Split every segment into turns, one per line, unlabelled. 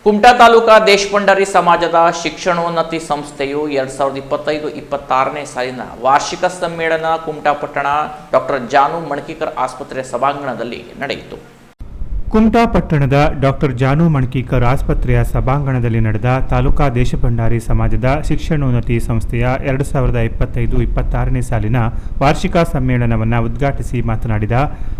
ಕುಮಟಾ ತಾಲೂಕಾ ದೇಶಭಂಡಾರಿ ಸಮಾಜದ ಶಿಕ್ಷಣೋನ್ನತಿ ಸಂಸ್ಥೆಯು 2025-26ನೇ ಸಾಲಿನ ವಾರ್ಷಿಕ ಸಮ್ಮೇಳನ ಕುಮಟಾ ಪಟ್ಟಣ ಡಾಕ್ಟರ್ ಜಾನು ಮಣಕೀಕರ್ ಆಸ್ಪತ್ರೆ ಸಭಾಂಗಣದಲ್ಲಿ ನಡೆಯಿತು.
ಕುಮಟಾ ಪಟ್ಟಣದ ಡಾಕ್ಟರ್ ಜಾನು ಮಣಕೀಕರ್ ಆಸ್ಪತ್ರೆಯ ಸಭಾಂಗಣದಲ್ಲಿ ನಡೆದ ತಾಲೂಕಾ ದೇಶಭಂಡಾರಿ ಸಮಾಜದ ಶಿಕ್ಷಣೋನ್ನತಿ ಸಂಸ್ಥೆಯ 2025-26ನೇ ಸಾಲಿನ ವಾರ್ಷಿಕ ಸಮ್ಮೇಳನವನ್ನು ಉದ್ಘಾಟಿಸಿ ಮಾತನಾಡಿದ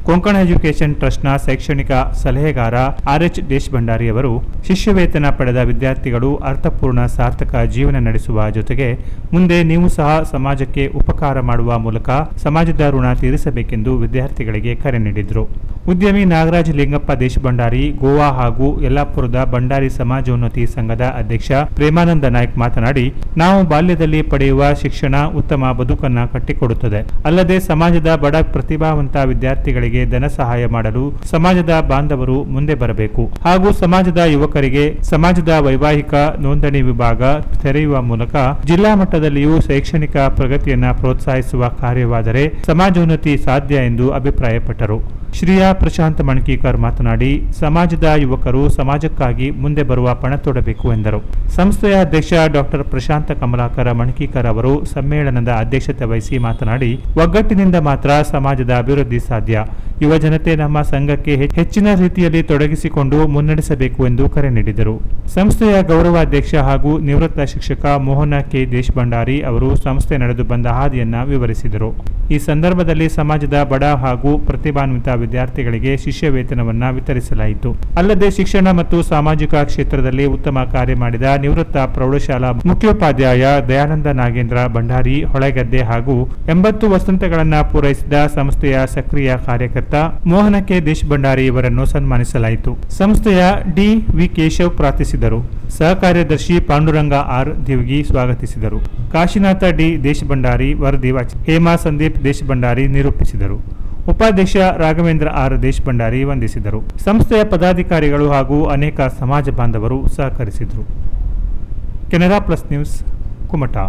ಕೊಂಕಣ ಎಜುಕೇಷನ್ ಟ್ರಸ್ಟ್ನ ಶೈಕ್ಷಣಿಕ ಸಲಹೆಗಾರ RH ದೇಶಭಂಡಾರಿ ಅವರು, ಶಿಷ್ಯವೇತನ ಪಡೆದ ವಿದ್ಯಾರ್ಥಿಗಳು ಅರ್ಥಪೂರ್ಣ ಸಾರ್ಥಕ ಜೀವನ ನಡೆಸುವ ಜೊತೆಗೆ ಮುಂದೆ ನೀವು ಸಹ ಸಮಾಜಕ್ಕೆ ಉಪಕಾರ ಮಾಡುವ ಮೂಲಕ ಸಮಾಜದ ಋಣ ತೀರಿಸಬೇಕೆಂದು ವಿದ್ಯಾರ್ಥಿಗಳಿಗೆ ಕರೆ ನೀಡಿದರು. ಉದ್ಯಮಿ ನಾಗರಾಜ್ ಲಿಂಗಪ್ಪ ದೇಶಭಂಡಾರಿ, ಗೋವಾ ಹಾಗೂ ಯಲ್ಲಾಪುರದ ಭಂಡಾರಿ ಸಮಾಜೋನ್ನತಿ ಸಂಘದ ಅಧ್ಯಕ್ಷ ಪ್ರೇಮಾನಂದ ನಾಯ್ಕ್ ಮಾತನಾಡಿ, ನಾವು ಬಾಲ್ಯದಲ್ಲಿ ಪಡೆಯುವ ಶಿಕ್ಷಣ ಉತ್ತಮ ಬದುಕನ್ನು ಕಟ್ಟಿಕೊಡುತ್ತದೆ. ಅಲ್ಲದೆ ಸಮಾಜದ ಬಡ ಪ್ರತಿಭಾವಂತ ವಿದ್ಯಾರ್ಥಿಗಳಿಗೆ ಧನ ಸಹಾಯ ಮಾಡಲು ಸಮಾಜದ ಬಾಂಧವರು ಮುಂದೆ ಬರಬೇಕು ಹಾಗೂ ಸಮಾಜದ ಯುವಕರಿಗೆ ಸಮಾಜದ ವೈವಾಹಿಕ ನೋಂದಣಿ ವಿಭಾಗ ತೆರೆಯುವ ಮೂಲಕ ಜಿಲ್ಲಾ ಮಟ್ಟದಲ್ಲಿಯೂ ಶೈಕ್ಷಣಿಕ ಪ್ರಗತಿಯನ್ನು ಪ್ರೋತ್ಸಾಹಿಸುವ ಕಾರ್ಯವಾದರೆ ಸಮಾಜೋನ್ನತಿ ಸಾಧ್ಯ ಎಂದು ಅಭಿಪ್ರಾಯಪಟ್ಟರು. ಶ್ರೀಯಾ ಪ್ರಶಾಂತ್ ಮಣಕೀಕರ್ ಮಾತನಾಡಿ, ಸಮಾಜದ ಯುವಕರು ಸಮಾಜಕ್ಕಾಗಿ ಮುಂದೆ ಬರುವ ಪಣ ತೊಡಬೇಕು ಎಂದರು. ಸಂಸ್ಥೆಯ ಅಧ್ಯಕ್ಷ ಡಾಕ್ಟರ್ ಪ್ರಶಾಂತ ಕಮಲಾಕರ ಮಣಕೀಕರ್ ಅವರು ಸಮ್ಮೇಳನದ ಅಧ್ಯಕ್ಷತೆ ವಹಿಸಿ ಮಾತನಾಡಿ, ಒಗ್ಗಟ್ಟಿನಿಂದ ಮಾತ್ರ ಸಮಾಜದ ಅಭಿವೃದ್ಧಿ ಸಾಧ್ಯ. ಯುವ ಜನತೆ ನಮ್ಮ ಸಂಘಕ್ಕೆ ಹೆಚ್ಚಿನ ರೀತಿಯಲ್ಲಿ ತೊಡಗಿಸಿಕೊಂಡು ಮುನ್ನಡೆಸಬೇಕು ಎಂದು ಕರೆ ನೀಡಿದರು. ಸಂಸ್ಥೆಯ ಗೌರವಾಧ್ಯಕ್ಷ ಹಾಗೂ ನಿವೃತ್ತ ಶಿಕ್ಷಕ ಮೋಹನ ಕೆ ದೇಶಭಂಡಾರಿ ಅವರು ಸಂಸ್ಥೆ ನಡೆದು ಬಂದ ಹಾದಿಯನ್ನು ವಿವರಿಸಿದರು. ಈ ಸಂದರ್ಭದಲ್ಲಿ ಸಮಾಜದ ಬಡ ಹಾಗೂ ಪ್ರತಿಭಾನ್ವಿತ ವಿದ್ಯಾರ್ಥಿಗಳಿಗೆ ಶಿಷ್ಯ ವೇತನವನ್ನು ವಿತರಿಸಲಾಯಿತು. ಅಲ್ಲದೆ ಶಿಕ್ಷಣ ಮತ್ತು ಸಾಮಾಜಿಕ ಕ್ಷೇತ್ರದಲ್ಲಿ ಉತ್ತಮ ಕಾರ್ಯ ಮಾಡಿದ ನಿವೃತ್ತ ಪ್ರೌಢಶಾಲಾ ಮುಖ್ಯೋಪಾಧ್ಯಾಯ ದಯಾನಂದ ನಾಗೇಂದ್ರ ಭಂಡಾರಿ ಹೊಳೆಗದ್ದೆ ಹಾಗೂ 80 ವಸಂತಗಳನ್ನು ಪೂರೈಸಿದ ಸಂಸ್ಥೆಯ ಸಕ್ರಿಯ ಕಾರ್ಯಕರ್ತ ಮೋಹನ ಕೆ ದೇಶಭಂಡಾರಿ ಇವರನ್ನು ಸನ್ಮಾನಿಸಲಾಯಿತು. ಸಂಸ್ಥೆಯ ಡಿ.ವಿ. ಕೇಶವ್ ಪ್ರಾರ್ಥಿಸಿದರು. ಸಹ ಕಾರ್ಯದರ್ಶಿ ಪಾಂಡುರಂಗ ಆರ್. ದಿವ್ಗಿ ಸ್ವಾಗತಿಸಿದರು. ಕಾಶಿನಾಥ ಡಿ. ದೇಶಭಂಡಾರಿ ವರದಿ ವಾಚಿಸಿದರು. ಹೇಮಾ ಸಂದೀಪ್ ದೇಶಭಂಡಾರಿ ನಿರೂಪಿಸಿದರು. ಉಪಾಧ್ಯಕ್ಷ ರಾಘವೇಂದ್ರ ಆರ್. ದೇಶಭಂಡಾರಿ ವಂದಿಸಿದರು. ಸಂಸ್ಥೆಯ ಪದಾಧಿಕಾರಿಗಳು ಹಾಗೂ ಅನೇಕ ಸಮಾಜ ಬಾಂಧವರು ಸಹಕರಿಸಿದರು. Canara plus news, Kumta.